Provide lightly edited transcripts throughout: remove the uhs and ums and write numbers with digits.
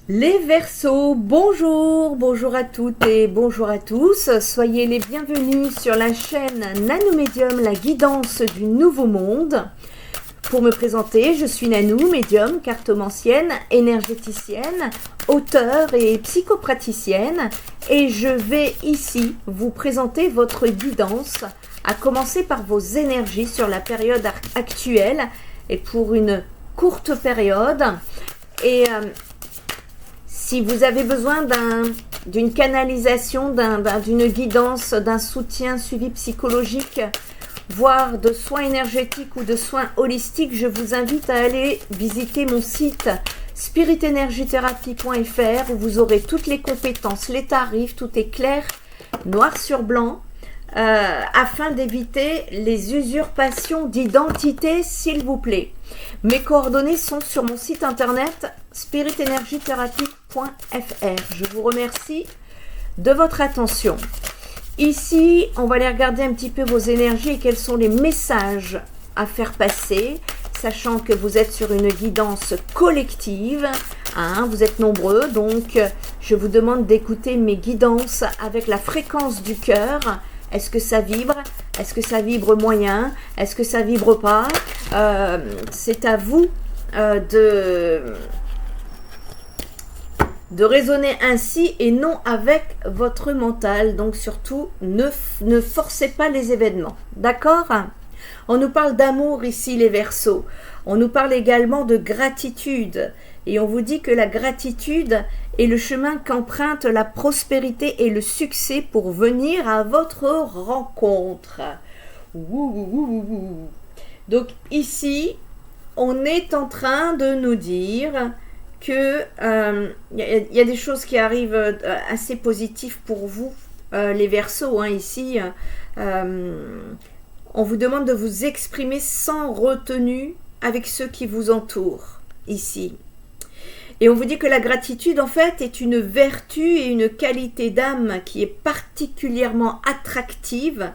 Les Verseaux, bonjour à toutes et bonjour à tous. Soyez les bienvenus sur la chaîne Nanomédium, la guidance du nouveau monde. Pour me présenter, je suis Nanou, médium, cartomancienne, énergéticienne, auteure et psychopraticienne. Et je vais ici vous présenter votre guidance, à commencer par vos énergies sur la période actuelle et pour une courte période. Et si vous avez besoin d'une canalisation, d'une guidance, d'un soutien suivi psychologique, voire de soins énergétiques ou de soins holistiques, je vous invite à aller visiter mon site spiritenergithérapie.fr où vous aurez toutes les compétences, les tarifs, tout est clair, noir sur blanc, afin d'éviter les usurpations d'identité, s'il vous plaît. Mes coordonnées sont sur mon site internet spiritenergithérapie.fr. Je vous remercie de votre attention. Ici, on va aller regarder un petit peu vos énergies et quels sont les messages à faire passer, sachant que vous êtes sur une guidance collective, hein, vous êtes nombreux, donc je vous demande d'écouter mes guidances avec la fréquence du cœur. Est-ce que ça vibre? Est-ce que ça vibre moyen? Est-ce que ça vibre pas? C'est à vous de raisonner ainsi et non avec votre mental. Donc surtout, ne forcez pas les événements. D'accord? On nous parle d'amour ici, les Verseaux. On nous parle également de gratitude. Et on vous dit que la gratitude est le chemin qu'emprunte la prospérité et le succès pour venir à votre rencontre. Donc ici, on est en train de nous dire que y a des choses qui arrivent assez positives pour vous, les Verseaux, hein, ici. On vous demande de vous exprimer sans retenue avec ceux qui vous entourent, ici. Et on vous dit que la gratitude, en fait, est une vertu et une qualité d'âme qui est particulièrement attractive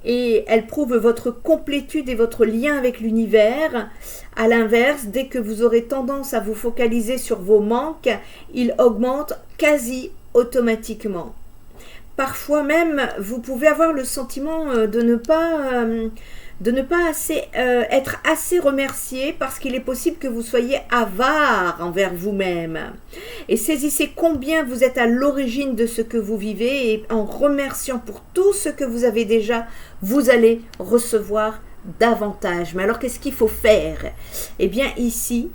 et elle prouve votre complétude et votre lien avec l'univers. À l'inverse, dès que vous aurez tendance à vous focaliser sur vos manques, ils augmentent quasi automatiquement. Parfois même, vous pouvez avoir le sentiment de ne pas être assez remercié parce qu'il est possible que vous soyez avare envers vous-même. Et saisissez combien vous êtes à l'origine de ce que vous vivez et en remerciant pour tout ce que vous avez déjà, vous allez recevoir davantage. Mais alors qu'est-ce qu'il faut faire? Eh bien ici,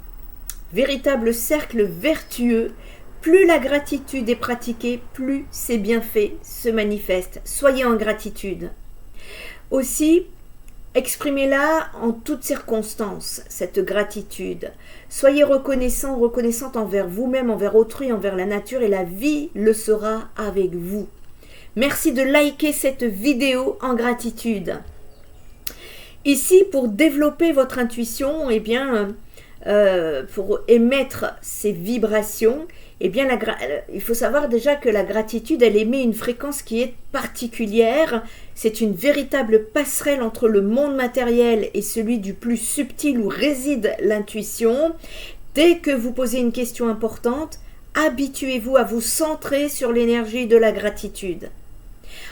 véritable cercle vertueux. Plus la gratitude est pratiquée, plus ses bienfaits se manifestent. Soyez en gratitude. Aussi, exprimez-la en toutes circonstances, cette gratitude. Soyez reconnaissant, reconnaissante envers vous-même, envers autrui, envers la nature et la vie le sera avec vous. Merci de liker cette vidéo en gratitude. Ici, pour développer votre intuition, eh bien, pour émettre ces vibrations, eh bien, il faut savoir déjà que la gratitude, elle émet une fréquence qui est particulière. C'est une véritable passerelle entre le monde matériel et celui du plus subtil où réside l'intuition. Dès que vous posez une question importante, habituez-vous à vous centrer sur l'énergie de la gratitude.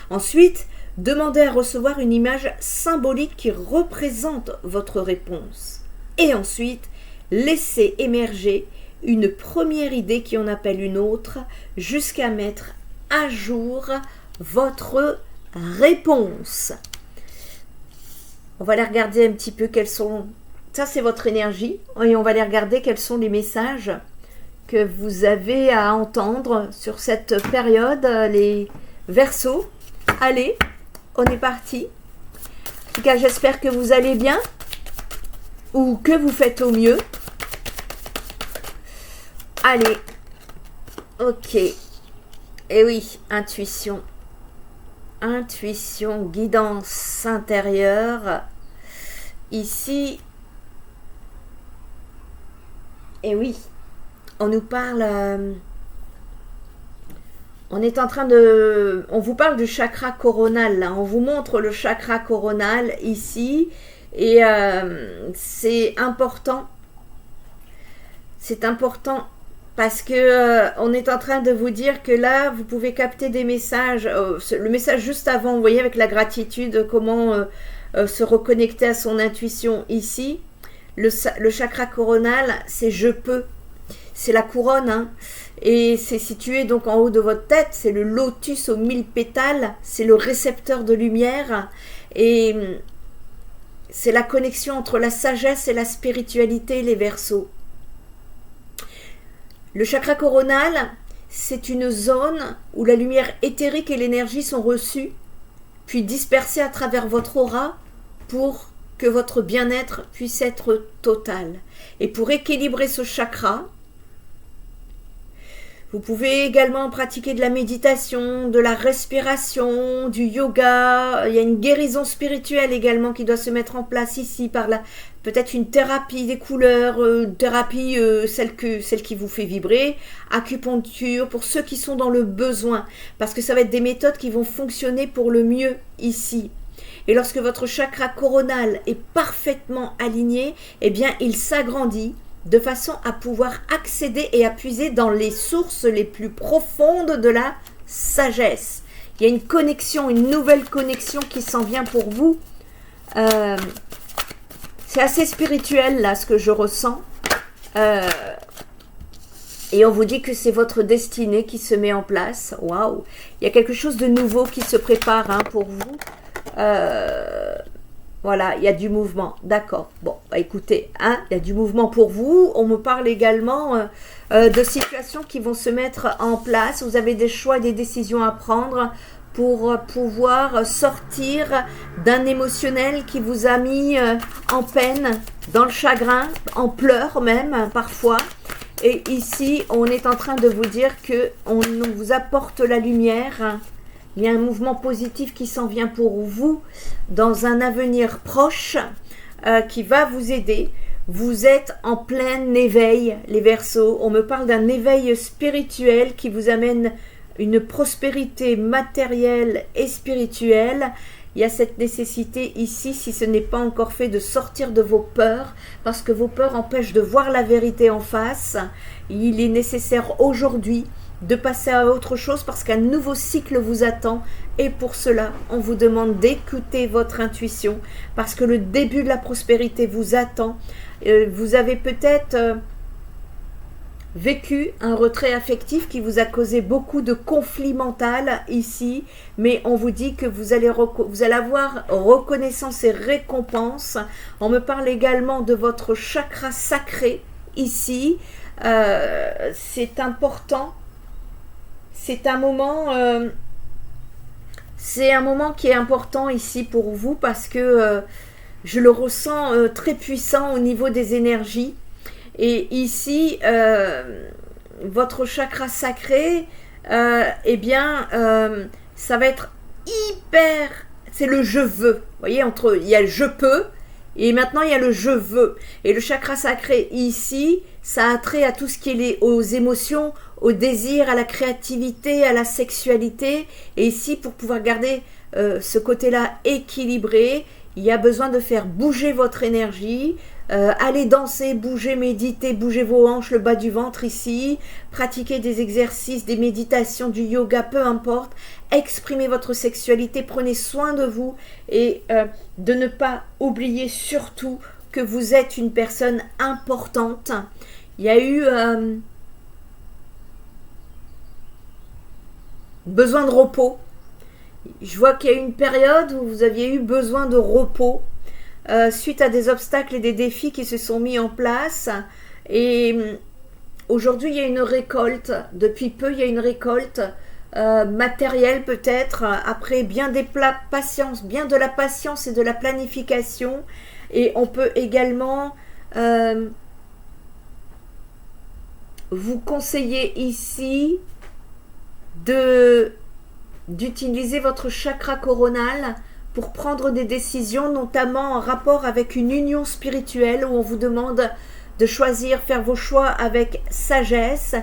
Ensuite, demandez à recevoir une image symbolique qui représente votre réponse. Et ensuite, laissez émerger une première idée qui en appelle une autre jusqu'à mettre à jour votre réponse. On va aller regarder un petit peu quels sont... Ça, c'est votre énergie. Et on va aller regarder quels sont les messages que vous avez à entendre sur cette période, les Verseaux. Allez, on est parti. En tout cas, j'espère que vous allez bien ou que vous faites au mieux. Allez, ok. Et oui, intuition. Intuition, guidance intérieure. Ici, et oui, on nous parle... on est en train de... On vous parle du chakra coronal, là. On vous montre le chakra coronal ici. Et c'est important. C'est important parce que on est en train de vous dire que là, vous pouvez capter des messages. Le message juste avant, vous voyez, avec la gratitude, comment se reconnecter à son intuition ici. Le chakra coronal, c'est je peux. C'est la couronne, hein. Et c'est situé donc en haut de votre tête. C'est le lotus aux 1000 pétales. C'est le récepteur de lumière. Et c'est la connexion entre la sagesse et la spiritualité, les Verseaux. Le chakra coronal, c'est une zone où la lumière éthérique et l'énergie sont reçues, puis dispersées à travers votre aura pour que votre bien-être puisse être total. Et pour équilibrer ce chakra, vous pouvez également pratiquer de la méditation, de la respiration, du yoga. Il y a une guérison spirituelle également qui doit se mettre en place ici par là. Peut-être une thérapie des couleurs, thérapie celle qui vous fait vibrer, acupuncture pour ceux qui sont dans le besoin. Parce que ça va être des méthodes qui vont fonctionner pour le mieux ici. Et lorsque votre chakra coronal est parfaitement aligné, eh bien il s'agrandit de façon à pouvoir accéder et à puiser dans les sources les plus profondes de la sagesse. Il y a une connexion, une nouvelle connexion qui s'en vient pour vous. C'est assez spirituel là ce que je ressens. Et on vous dit que c'est votre destinée qui se met en place. Waouh! Il y a quelque chose de nouveau qui se prépare hein, pour vous. Voilà, il y a du mouvement. D'accord. Bon, bah, écoutez, hein, il y a du mouvement pour vous. On me parle également de situations qui vont se mettre en place. Vous avez des choix, des décisions à prendre pour pouvoir sortir d'un émotionnel qui vous a mis en peine, dans le chagrin, en pleurs même parfois. Et ici, on est en train de vous dire qu'on vous apporte la lumière. Il y a un mouvement positif qui s'en vient pour vous dans un avenir proche qui va vous aider. Vous êtes en plein éveil, les Verseaux. On me parle d'un éveil spirituel qui vous amène une prospérité matérielle et spirituelle. Il y a cette nécessité ici, si ce n'est pas encore fait, de sortir de vos peurs, parce que vos peurs empêchent de voir la vérité en face. Il est nécessaire aujourd'hui de passer à autre chose parce qu'un nouveau cycle vous attend et pour cela on vous demande d'écouter votre intuition parce que le début de la prospérité vous attend. Vous avez peut-être vécu un retrait affectif qui vous a causé beaucoup de conflits mentaux ici, mais on vous dit que vous allez avoir reconnaissance et récompense. On me parle également de votre chakra sacré ici. C'est important. C'est un moment qui est important ici pour vous parce que je le ressens très puissant au niveau des énergies. Et ici, votre chakra sacré, eh bien, ça va être hyper... C'est le je veux. Vous voyez, il y a le je peux et maintenant il y a le je veux. Et le chakra sacré ici, ça a trait à tout ce qui est lié aux émotions, au désir, à la créativité, à la sexualité. Et ici, pour pouvoir garder ce côté-là équilibré, il y a besoin de faire bouger votre énergie, aller danser, bouger, méditer, bouger vos hanches, le bas du ventre ici, pratiquer des exercices, des méditations, du yoga, peu importe, exprimez votre sexualité, prenez soin de vous et de ne pas oublier surtout que vous êtes une personne importante. Il y a eu... besoin de repos. Je vois qu'il y a eu une période où vous aviez eu besoin de repos suite à des obstacles et des défis qui se sont mis en place. Et aujourd'hui, il y a une récolte. Depuis peu, il y a une récolte matérielle peut-être. Après, bien de la patience et de la planification. Et on peut également vous conseiller ici d'utiliser votre chakra coronal pour prendre des décisions, notamment en rapport avec une union spirituelle où on vous demande de choisir, faire vos choix avec sagesse.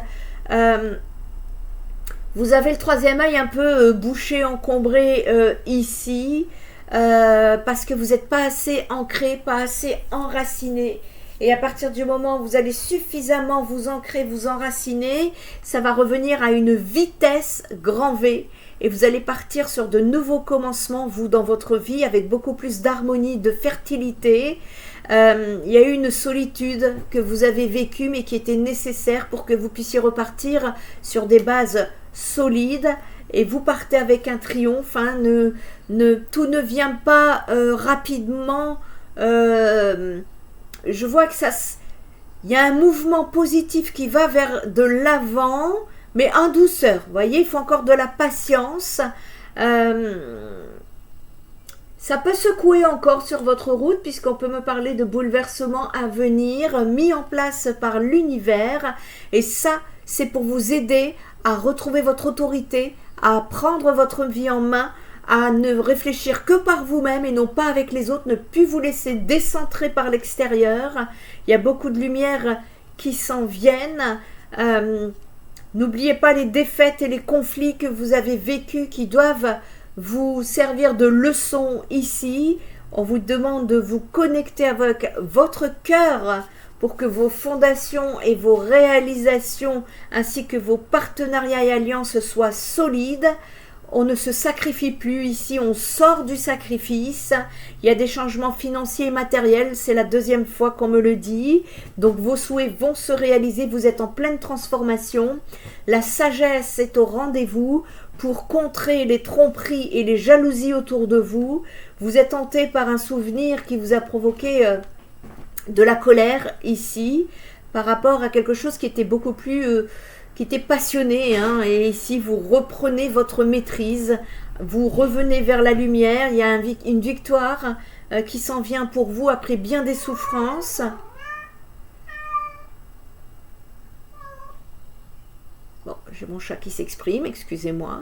Vous avez le troisième œil un peu bouché, encombré ici, parce que vous n'êtes pas assez ancré, pas assez enraciné. Et à partir du moment où vous allez suffisamment vous ancrer, vous enraciner, ça va revenir à une vitesse grand V. Et vous allez partir sur de nouveaux commencements, vous, dans votre vie, avec beaucoup plus d'harmonie, de fertilité. Il y a eu une solitude que vous avez vécue, mais qui était nécessaire pour que vous puissiez repartir sur des bases solides. Et vous partez avec un triomphe. Hein, tout ne vient pas rapidement. Je vois que il y a un mouvement positif qui va vers de l'avant, mais en douceur. Vous voyez, il faut encore de la patience. Ça peut secouer encore sur votre route, puisqu'on peut me parler de bouleversements à venir, mis en place par l'univers. Et ça, c'est pour vous aider à retrouver votre autorité, à prendre votre vie en main, à ne réfléchir que par vous-même et non pas avec les autres, ne plus vous laisser décentrer par l'extérieur. Il y a beaucoup de lumière qui s'en viennent. N'oubliez pas les défaites et les conflits que vous avez vécus qui doivent vous servir de leçon ici. On vous demande de vous connecter avec votre cœur pour que vos fondations et vos réalisations ainsi que vos partenariats et alliances soient solides. On ne se sacrifie plus ici, on sort du sacrifice. Il y a des changements financiers et matériels, c'est la deuxième fois qu'on me le dit. Donc vos souhaits vont se réaliser, vous êtes en pleine transformation. La sagesse est au rendez-vous pour contrer les tromperies et les jalousies autour de vous. Vous êtes hanté par un souvenir qui vous a provoqué de la colère ici, par rapport à quelque chose qui était beaucoup plus... qui était passionné, hein, et ici vous reprenez votre maîtrise, vous revenez vers la lumière, il y a une victoire qui s'en vient pour vous après bien des souffrances. Bon, j'ai mon chat qui s'exprime, excusez-moi.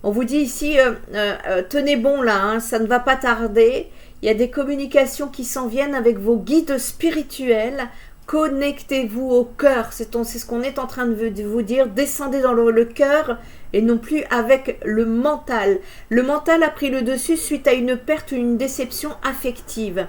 On vous dit ici, tenez bon là, hein, ça ne va pas tarder. Il y a des communications qui s'en viennent avec vos guides spirituels. Connectez-vous au cœur, c'est ce qu'on est en train de vous dire. Descendez dans le cœur et non plus avec le mental. Le mental a pris le dessus suite à une perte ou une déception affective.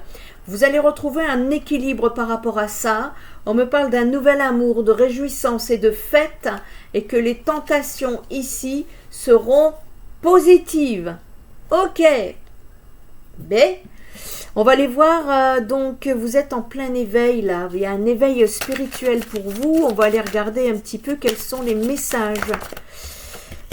Vous allez retrouver un équilibre par rapport à ça. On me parle d'un nouvel amour, de réjouissance et de fête, et que les tentations ici seront positives. Ok. B. On va aller voir, donc vous êtes en plein éveil là, il y a un éveil spirituel pour vous. On va aller regarder un petit peu quels sont les messages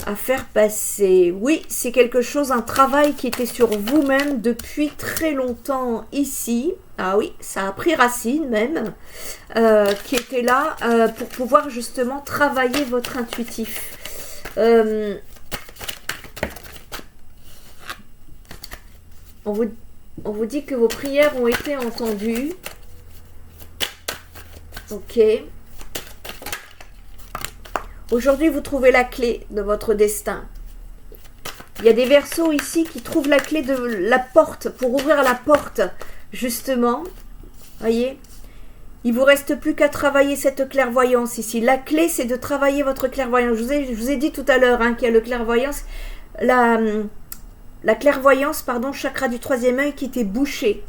à faire passer. Oui, c'est quelque chose, un travail qui était sur vous-même depuis très longtemps ici. Ah oui, ça a pris racine même, qui était là pour pouvoir justement travailler votre intuitif. On vous dit que vos prières ont été entendues. Ok. Aujourd'hui, vous trouvez la clé de votre destin. Il y a des Verseaux ici qui trouvent la clé de la porte, pour ouvrir la porte, justement. Voyez ? Il ne vous reste plus qu'à travailler cette clairvoyance ici. La clé, c'est de travailler votre clairvoyance. Je vous ai dit tout à l'heure qu'il y a le clairvoyance. La clairvoyance, pardon, chakra du troisième œil qui était bouché.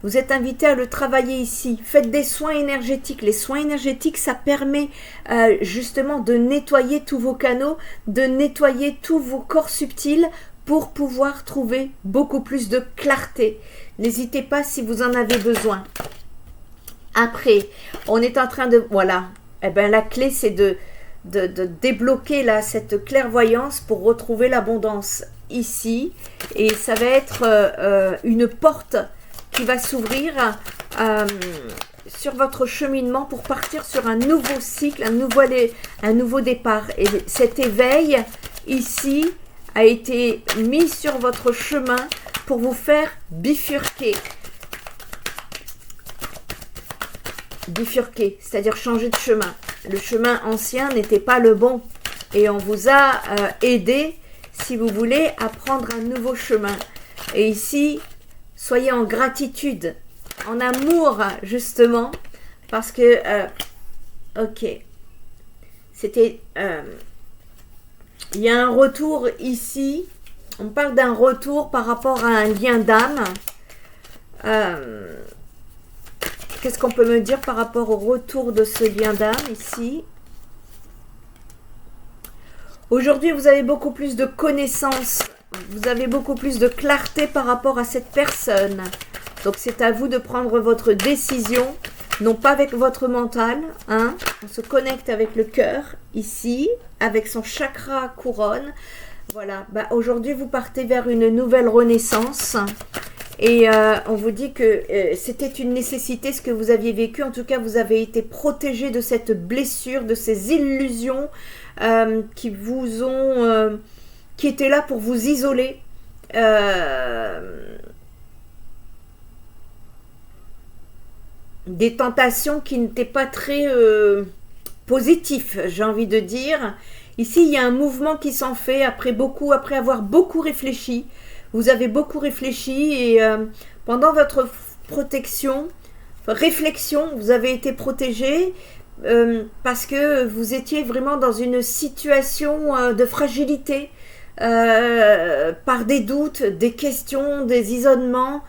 Vous êtes invité à le travailler ici. Faites des soins énergétiques. Les soins énergétiques, ça permet justement de nettoyer tous vos canaux, de nettoyer tous vos corps subtils pour pouvoir trouver beaucoup plus de clarté. N'hésitez pas si vous en avez besoin. Après, on est en train de... Voilà. Eh bien, la clé, c'est de débloquer là, cette clairvoyance pour retrouver l'abondance ici. Et ça va être une porte qui va s'ouvrir sur votre cheminement pour partir sur un nouveau cycle, un nouveau départ. Et cet éveil ici a été mis sur votre chemin pour vous faire bifurquer. Bifurquer, c'est-à-dire changer de chemin. Le chemin ancien n'était pas le bon. Et on vous a aidé, si vous voulez, à prendre un nouveau chemin. Et ici, soyez en gratitude, en amour, justement, parce que, ok, c'était, il y a un retour ici, on parle d'un retour par rapport à un lien d'âme. qu'est-ce qu'on peut me dire par rapport au retour de ce lien d'âme ici? Aujourd'hui, vous avez beaucoup plus de connaissances, vous avez beaucoup plus de clarté par rapport à cette personne. Donc, c'est à vous de prendre votre décision, non pas avec votre mental. Hein. On se connecte avec le cœur, ici, avec son chakra couronne. Voilà, bah, aujourd'hui, vous partez vers une nouvelle renaissance. Et on vous dit que c'était une nécessité ce que vous aviez vécu. En tout cas, vous avez été protégé de cette blessure, de ces illusions qui vous ont, qui étaient là pour vous isoler. Des tentations qui n'étaient pas très positifs, j'ai envie de dire. Ici, il y a un mouvement qui s'en fait après avoir beaucoup réfléchi. Vous avez beaucoup réfléchi et pendant votre réflexion, vous avez été protégé parce que vous étiez vraiment dans une situation de fragilité par des doutes, des questions, des isolements,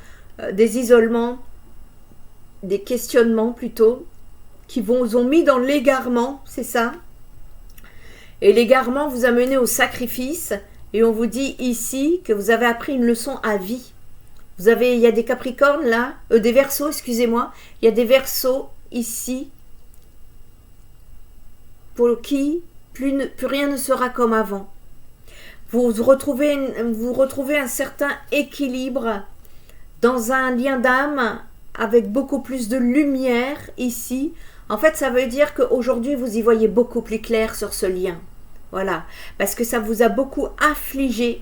des questionnements plutôt, qui vous ont mis dans l'égarement, c'est ça. Et l'égarement vous a mené au sacrifice. Et on vous dit ici que vous avez appris une leçon à vie. Il y a des Capricornes là, des Verseaux, excusez-moi. Il y a des Verseaux ici pour qui plus rien ne sera comme avant. Vous retrouvez un certain équilibre dans un lien d'âme avec beaucoup plus de lumière ici. En fait, ça veut dire qu'aujourd'hui, vous y voyez beaucoup plus clair sur ce lien. Voilà, parce que ça vous a beaucoup affligé.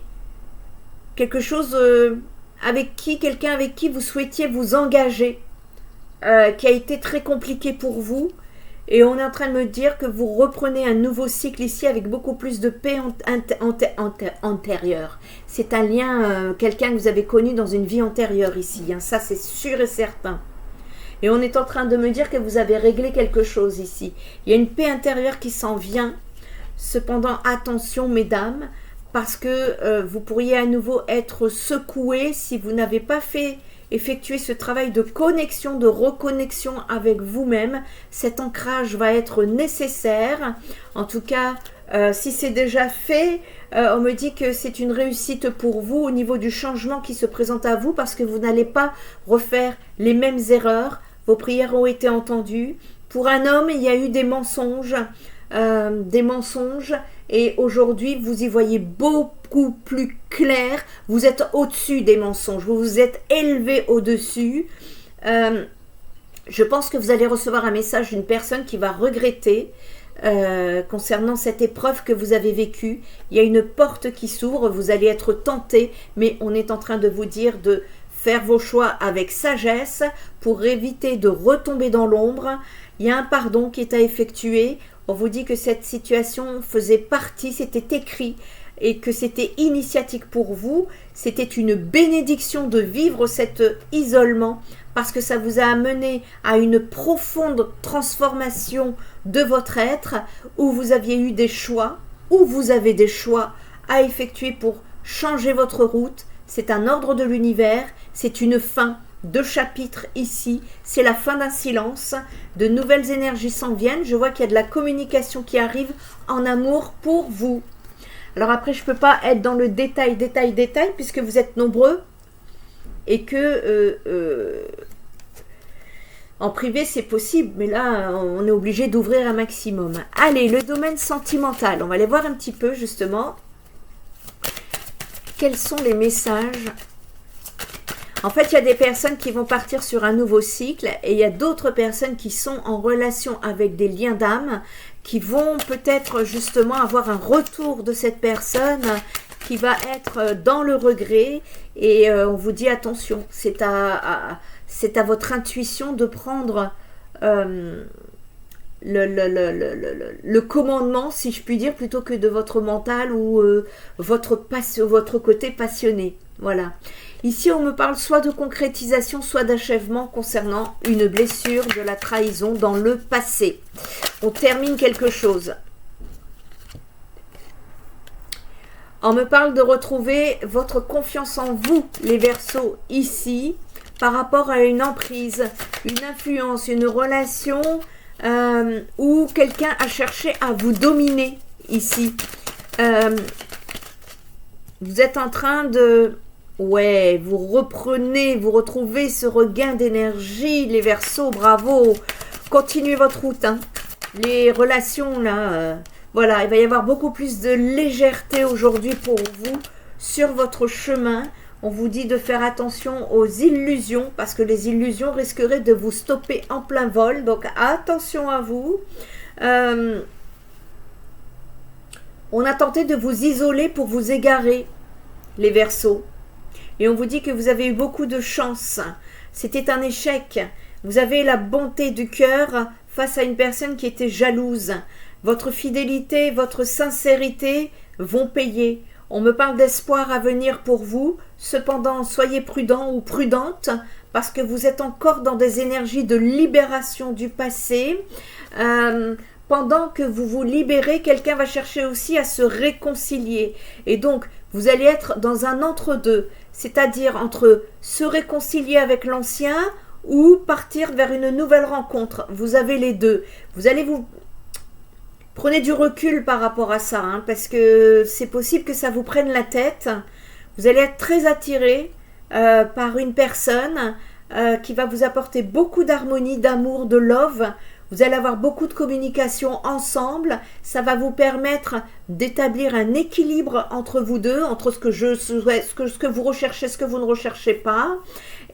Quelque chose quelqu'un avec qui vous souhaitiez vous engager, qui a été très compliqué pour vous. Et on est en train de me dire que vous reprenez un nouveau cycle ici avec beaucoup plus de paix antérieure. C'est un lien, quelqu'un que vous avez connu dans une vie antérieure ici. Hein, ça, c'est sûr et certain. Et on est en train de me dire que vous avez réglé quelque chose ici. Il y a une paix intérieure qui s'en vient. Cependant, attention mesdames, parce que vous pourriez à nouveau être secoué si vous n'avez pas effectué ce travail de connexion, de reconnexion avec vous-même. Cet ancrage va être nécessaire. En tout cas, si c'est déjà fait, on me dit que c'est une réussite pour vous au niveau du changement qui se présente à vous parce que vous n'allez pas refaire les mêmes erreurs. Vos prières ont été entendues. Pour un homme, il y a eu des mensonges. Et aujourd'hui vous y voyez beaucoup plus clair, vous êtes au-dessus des mensonges, vous vous êtes élevé au-dessus. Je pense que vous allez recevoir un message d'une personne qui va regretter concernant cette épreuve que vous avez vécue. Il y a une porte qui s'ouvre, vous allez être tenté, mais on est en train de vous dire de faire vos choix avec sagesse pour éviter de retomber dans l'ombre. Il y a un pardon qui est à effectuer. On vous dit que cette situation faisait partie, c'était écrit et que c'était initiatique pour vous. C'était une bénédiction de vivre cet isolement parce que ça vous a amené à une profonde transformation de votre être où vous aviez eu des choix, où vous avez des choix à effectuer pour changer votre route. C'est un ordre de l'univers, c'est une fin de chapitre ici, c'est la fin d'un silence, de nouvelles énergies s'en viennent, je vois qu'il y a de la communication qui arrive en amour pour vous. Alors après, je ne peux pas être dans le détail, puisque vous êtes nombreux, et que en privé c'est possible, mais là on est obligé d'ouvrir un maximum. Allez, le domaine sentimental, on va aller voir un petit peu justement, quels sont les messages. En fait, il y a des personnes qui vont partir sur un nouveau cycle et il y a d'autres personnes qui sont en relation avec des liens d'âme qui vont peut-être justement avoir un retour de cette personne qui va être dans le regret et on vous dit attention, c'est à votre intuition de prendre le commandement, si je puis dire, plutôt que de votre mental ou votre côté passionné. Voilà. Ici, on me parle soit de concrétisation, soit d'achèvement concernant une blessure, de la trahison dans le passé. On termine quelque chose. On me parle de retrouver votre confiance en vous, les Verseaux, ici, par rapport à une emprise. une influence, une relation où quelqu'un a cherché à vous dominer ici. Vous êtes en train de... Ouais, vous reprenez, vous retrouvez ce regain d'énergie, les Verseaux, bravo. Continuez votre route, hein. Les relations, là, voilà, il va y avoir beaucoup plus de légèreté aujourd'hui pour vous sur votre chemin. On vous dit de faire attention aux illusions, parce que les illusions risqueraient de vous stopper en plein vol. Donc, attention à vous. On a tenté de vous isoler pour vous égarer, les Verseaux. Et on vous dit que vous avez eu beaucoup de chance. C'était un échec. Vous avez la bonté du cœur face à une personne qui était jalouse. Votre fidélité, votre sincérité vont payer. On me parle d'espoir à venir pour vous. Cependant, soyez prudent ou prudente parce que vous êtes encore dans des énergies de libération du passé. Pendant que vous vous libérez, quelqu'un va chercher aussi à se réconcilier. Et donc, vous allez être dans un entre-deux, c'est-à-dire entre se réconcilier avec l'ancien ou partir vers une nouvelle rencontre. Vous avez les deux. Vous allez vous... Prenez du recul par rapport à ça, hein, parce que c'est possible que ça vous prenne la tête. Vous allez être très attiré par une personne qui va vous apporter beaucoup d'harmonie, d'amour, de love. Vous allez avoir beaucoup de communication ensemble. Ça va vous permettre d'établir un équilibre entre vous deux, entre ce que vous recherchez, ce que vous ne recherchez pas.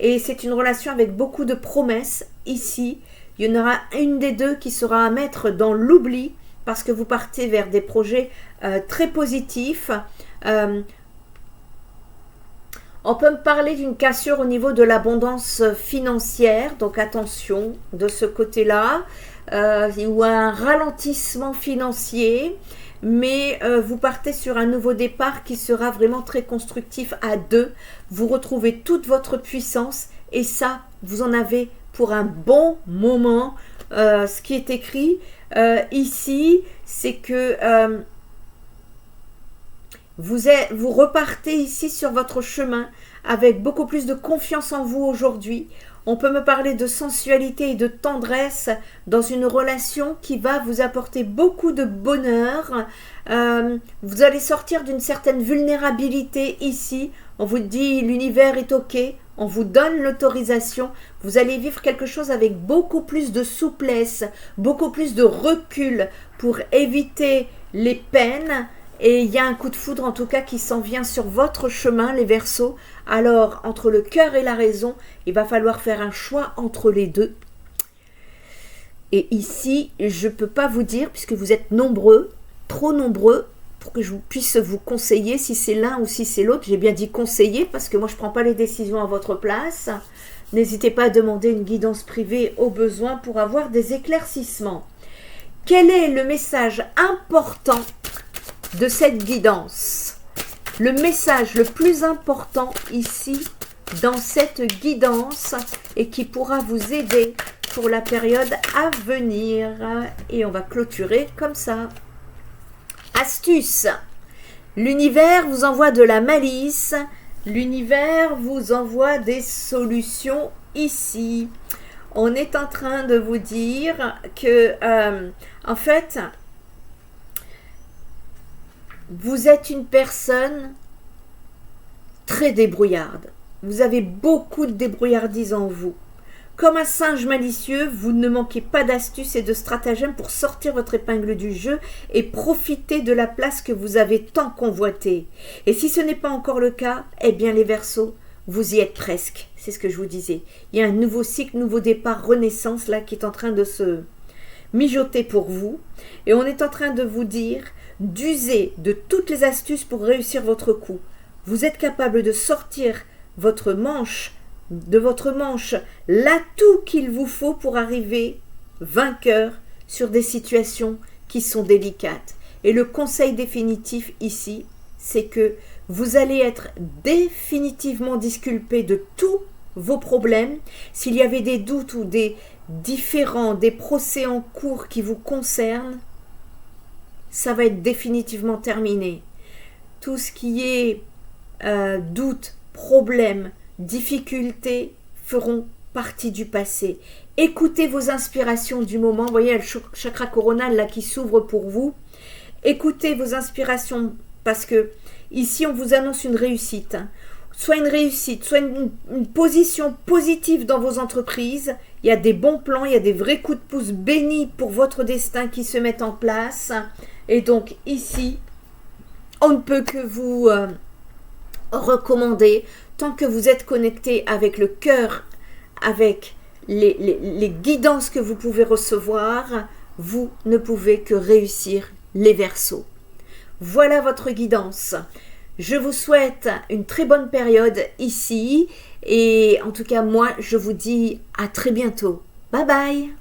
Et c'est une relation avec beaucoup de promesses ici. Il y en aura une des deux qui sera à mettre dans l'oubli parce que vous partez vers des projets très positifs. On peut me parler d'une cassure au niveau de l'abondance financière, donc attention de ce côté-là, ou un ralentissement financier, mais vous partez sur un nouveau départ qui sera vraiment très constructif à deux. Vous retrouvez toute votre puissance et ça, vous en avez pour un bon moment. Ce qui est écrit ici, c'est que... Vous repartez ici sur votre chemin avec beaucoup plus de confiance en vous aujourd'hui. On peut me parler de sensualité et de tendresse dans une relation qui va vous apporter beaucoup de bonheur. Vous allez sortir d'une certaine vulnérabilité ici. On vous dit l'univers est OK. On vous donne l'autorisation. Vous allez vivre quelque chose avec beaucoup plus de souplesse, beaucoup plus de recul pour éviter les peines. Et il y a un coup de foudre en tout cas qui s'en vient sur votre chemin, les Verseaux. Alors, entre le cœur et la raison, il va falloir faire un choix entre les deux. Et ici, je ne peux pas vous dire, puisque vous êtes nombreux, trop nombreux, pour que je puisse vous conseiller si c'est l'un ou si c'est l'autre. J'ai bien dit conseiller, parce que moi je ne prends pas les décisions à votre place. N'hésitez pas à demander une guidance privée au besoin pour avoir des éclaircissements. Quel est le message important de cette guidance? Le message le plus important ici dans cette guidance et qui pourra vous aider pour la période à venir. Et on va clôturer comme ça. Astuce. L'univers vous envoie de la malice. L'univers vous envoie des solutions ici. On est en train de vous dire que, en fait, vous êtes une personne très débrouillarde. Vous avez beaucoup de débrouillardise en vous. Comme un singe malicieux, vous ne manquez pas d'astuces et de stratagèmes pour sortir votre épingle du jeu et profiter de la place que vous avez tant convoitée. Et si ce n'est pas encore le cas, eh bien les Verseaux, vous y êtes presque. C'est ce que je vous disais. Il y a un nouveau cycle, nouveau départ, renaissance là qui est en train de se mijoter pour vous. Et on est en train de vous dire d'user de toutes les astuces pour réussir votre coup. Vous êtes capable de sortir de votre manche l'atout qu'il vous faut pour arriver vainqueur sur des situations qui sont délicates. Et le conseil définitif ici, c'est que vous allez être définitivement disculpé de tous vos problèmes. S'il y avait des doutes ou des procès en cours qui vous concernent, ça va être définitivement terminé. Tout ce qui est doute, problème, difficulté feront partie du passé. Écoutez vos inspirations du moment. Vous voyez le chakra coronal là qui s'ouvre pour vous. Écoutez vos inspirations parce que ici on vous annonce une réussite. Soit une réussite, soit une position positive dans vos entreprises. Il y a des bons plans, il y a des vrais coups de pouce bénis pour votre destin qui se mettent en place. Et donc ici, on ne peut que vous recommander, tant que vous êtes connecté avec le cœur, avec les guidances que vous pouvez recevoir, vous ne pouvez que réussir les Verseaux. Voilà votre guidance. Je vous souhaite une très bonne période ici et en tout cas moi je vous dis à très bientôt. Bye bye.